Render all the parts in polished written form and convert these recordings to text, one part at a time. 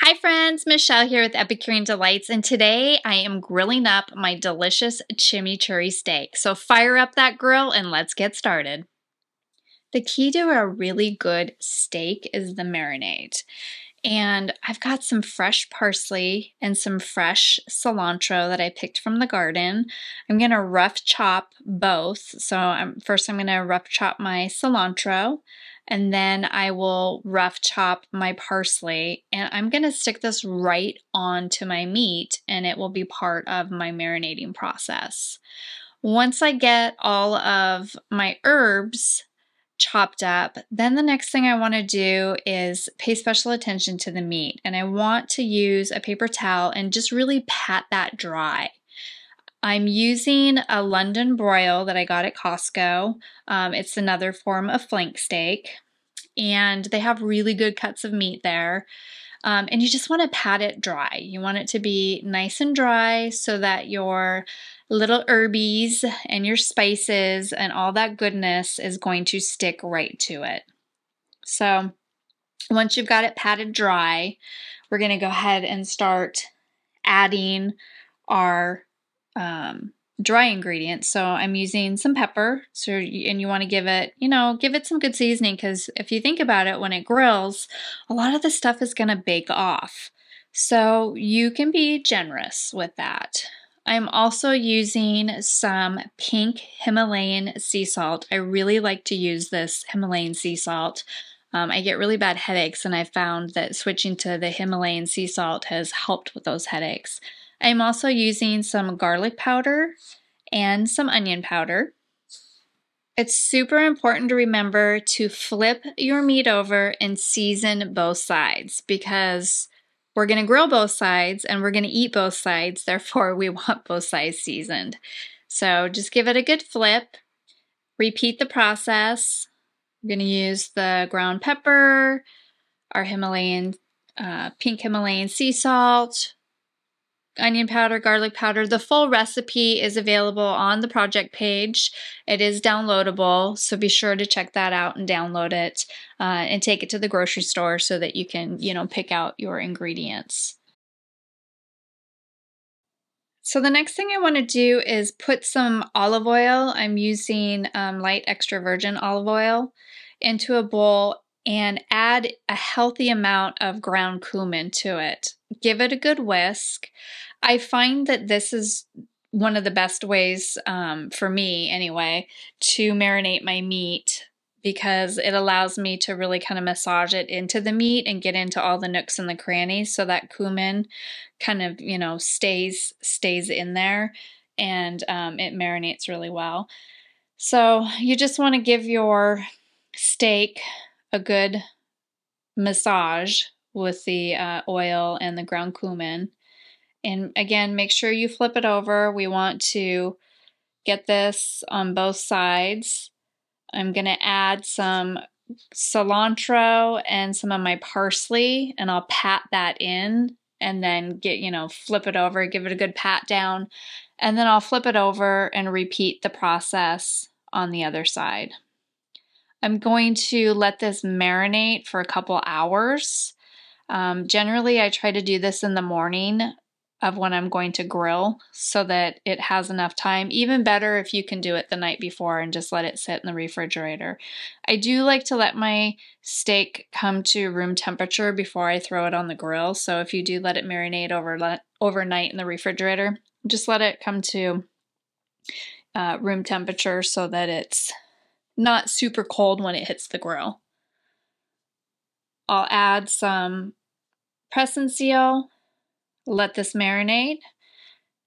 Hi friends, Michelle here with Epicurean Delights, and today I am grilling up my delicious chimichurri steak. So fire up that grill and let's get started. The key to a really good steak is the marinade. And I've got some fresh parsley and some fresh cilantro that I picked from the garden. I'm going to rough chop both. So first I'm going to rough chop my cilantro, and then I will rough chop my parsley. And I'm going to stick this right onto my meat, and it will be part of my marinating process. Once I get all of my herbs chopped up, then the next thing I want to do is pay special attention to the meat, and I want to use a paper towel and just really pat that dry. I'm using a London broil that I got at Costco. It's another form of flank steak, and they have really good cuts of meat there. And you just want to pat it dry. You want it to be nice and dry so that your little herbies and your spices and all that goodness is going to stick right to it. So once you've got it patted dry, we're going to go ahead and start adding our dry ingredients. So I'm using some pepper, and you want to give it some good seasoning, because if you think about it, when it grills, a lot of the stuff is going to bake off. So you can be generous with that. I'm also using some pink Himalayan sea salt. I really like to use this Himalayan sea salt. I get really bad headaches, and I found that switching to the Himalayan sea salt has helped with those headaches. I'm also using some garlic powder and some onion powder. It's super important to remember to flip your meat over and season both sides, because we're going to grill both sides and we're going to eat both sides. Therefore, we want both sides seasoned. So just give it a good flip. Repeat the process. We're going to use the ground pepper, our pink Himalayan sea salt, onion powder, garlic powder. The full recipe is available on the project page. It is downloadable, so be sure to check that out and download it and take it to the grocery store so that you can, pick out your ingredients. So the next thing I want to do is put some olive oil. I'm using light extra virgin olive oil into a bowl and add a healthy amount of ground cumin to it. Give it a good whisk. I find that this is one of the best ways, for me anyway, to marinate my meat, because it allows me to really kind of massage it into the meat and get into all the nooks and the crannies, so that cumin kind of, stays in there, and it marinates really well. So you just want to give your steak a good massage with the oil and the ground cumin. And again, make sure you flip it over. We want to get this on both sides. I'm going to add some cilantro and some of my parsley, and I'll pat that in, and then flip it over, give it a good pat down, and then I'll flip it over and repeat the process on the other side. I'm going to let this marinate for a couple hours. Generally, I try to do this in the morning of when I'm going to grill, so that it has enough time. Even better if you can do it the night before and just let it sit in the refrigerator. I do like to let my steak come to room temperature before I throw it on the grill. So if you do let it marinate overnight in the refrigerator, just let it come to room temperature so that it's not super cold when it hits the grill. I'll add some press and seal. Let this marinate,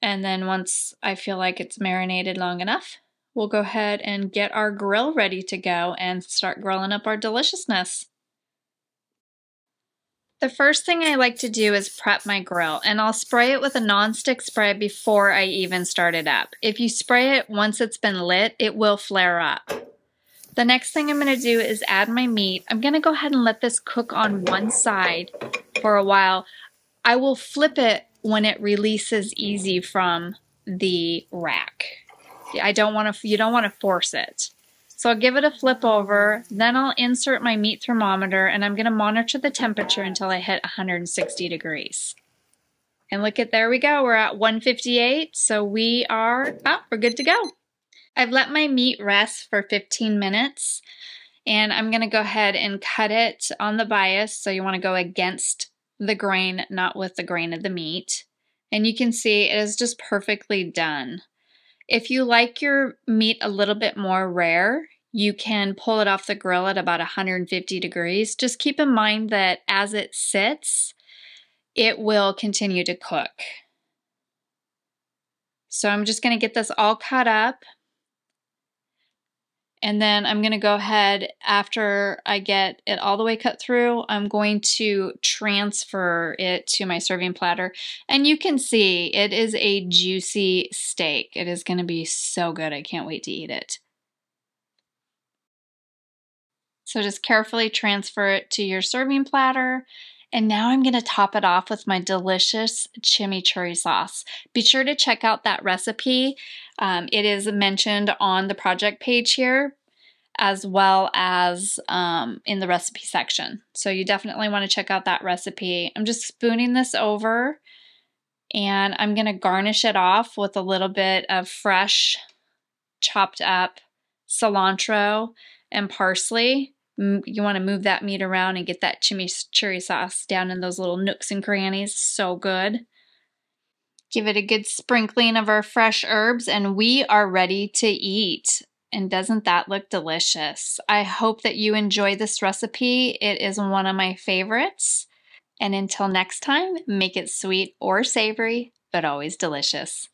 and then once I feel like it's marinated long enough, we'll go ahead and get our grill ready to go and start grilling up our deliciousness. The first thing I like to do is prep my grill, and I'll spray it with a nonstick spray before I even start it up. If you spray it once it's been lit, it will flare up. The next thing I'm going to do is add my meat. I'm going to go ahead and let this cook on one side for a while. I will flip it when it releases easy from the rack. You don't want to force it. So I'll give it a flip over, then I'll insert my meat thermometer and I'm gonna monitor the temperature until I hit 160 degrees. And look at, there we go, we're at 158, so we're good to go. I've let my meat rest for 15 minutes and I'm gonna go ahead and cut it on the bias, so you wanna go against the grain, not with the grain of the meat. And you can see it is just perfectly done. If you like your meat a little bit more rare, you can pull it off the grill at about 150 degrees. Just keep in mind that as it sits, it will continue to cook. So I'm just going to get this all cut up. And then I'm going to go ahead, after I get it all the way cut through, I'm going to transfer it to my serving platter. And you can see it is a juicy steak. It is going to be so good. I can't wait to eat it. So just carefully transfer it to your serving platter. And now I'm going to top it off with my delicious chimichurri sauce. Be sure to check out that recipe. It is mentioned on the project page here, as well as in the recipe section. So you definitely want to check out that recipe. I'm just spooning this over and I'm going to garnish it off with a little bit of fresh chopped up cilantro and parsley. You want to move that meat around and get that chimichurri sauce down in those little nooks and crannies. So good. Give it a good sprinkling of our fresh herbs and we are ready to eat. And doesn't that look delicious? I hope that you enjoy this recipe. It is one of my favorites. And until next time, make it sweet or savory, but always delicious.